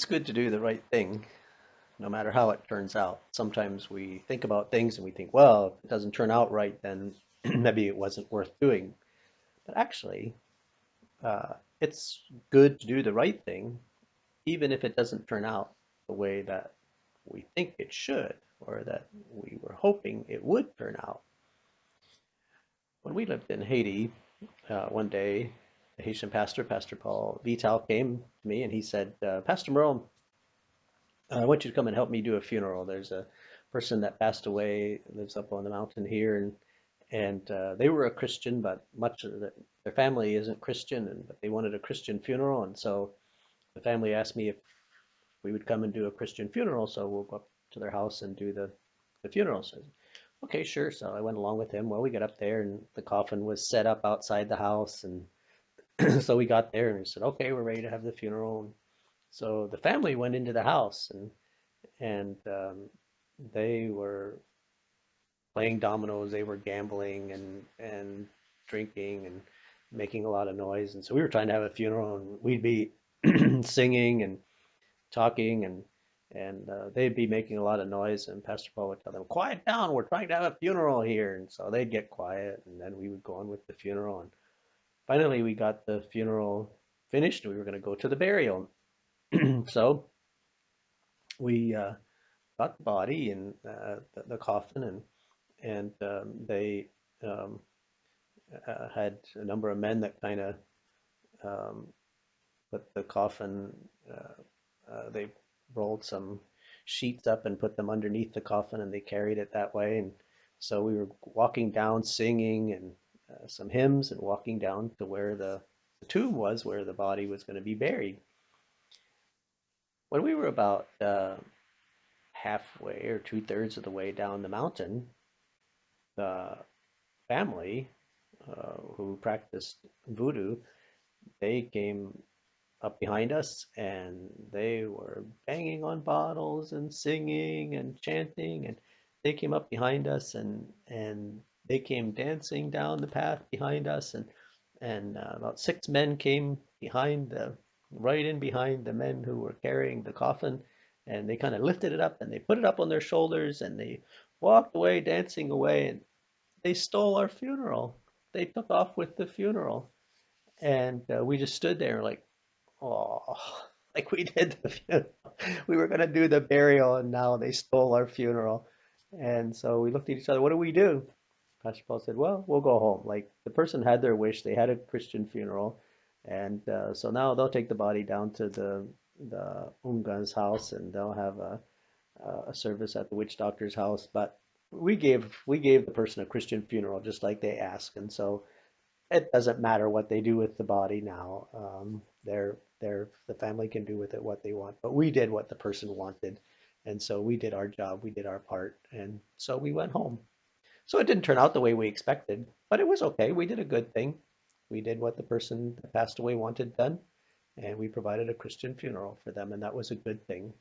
It's good to do the right thing, no matter how it turns out. Sometimes we think about things and we think, well, if it doesn't turn out right, then maybe it wasn't worth doing. But actually, it's good to do the right thing, even if it doesn't turn out the way that we think it should, or that we were hoping it would turn out. When we lived in Haiti, one day, the Haitian pastor, Pastor Paul Vital, came to me and he said, Pastor Merle, I want you to come and help me do a funeral. There's a person that passed away, lives up on the mountain here, and they were a Christian, but much of their family isn't Christian, and but they wanted a Christian funeral, and so the family asked me if we would come and do a Christian funeral. So we'll go up to their house and do the funeral. So okay, sure. So I went along with him. Well, we got up there, and the coffin was set up outside the house, and so we got there and we said, okay, we're ready to have the funeral. So the family went into the house, and they were playing dominoes, they were gambling and drinking and making a lot of noise. And so we were trying to have a funeral, and we'd be singing and talking, and they'd be making a lot of noise. And Pastor Paul would tell them, "Quiet down! We're trying to have a funeral here." And so they'd get quiet, and then we would go on with the funeral. And finally, we got the funeral finished. We were going to go to the burial. So we got the body and the coffin, and they um, had a number of men that kind of um, put the coffin. They rolled some sheets up and put them underneath the coffin, and they carried it that way. And so we were walking down, singing and some hymns, and walking down to where the tomb was, where the body was going to be buried. When we were about halfway or two-thirds of the way down the mountain, the family who practiced voodoo, they came up behind us and they were banging on bottles and singing and chanting, and they came up behind us and they came dancing down the path behind us, and about six men came behind the right in behind the men who were carrying the coffin, and they kind of lifted it up and they put it up on their shoulders and they walked away dancing away, and they stole our funeral. They took off with the funeral, and we just stood there like, oh, like we did the funeral. We were gonna do the burial, and now they stole our funeral. And so we looked at each other. What do we do? Pastor Paul said, "Well, we'll go home. Like the person had their wish. They had a Christian funeral, and so now they'll take the body down to the Unga's house, and they'll have a service at the witch doctor's house. But we gave the person a Christian funeral just like they asked, and so it doesn't matter what they do with the body now. The family can do with it what they want, but we did what the person wanted, and so we did our job, we did our part, and so we went home. So it didn't turn out the way we expected, but it was okay. We did a good thing. We did what the person that passed away wanted done, and we provided a Christian funeral for them, and that was a good thing.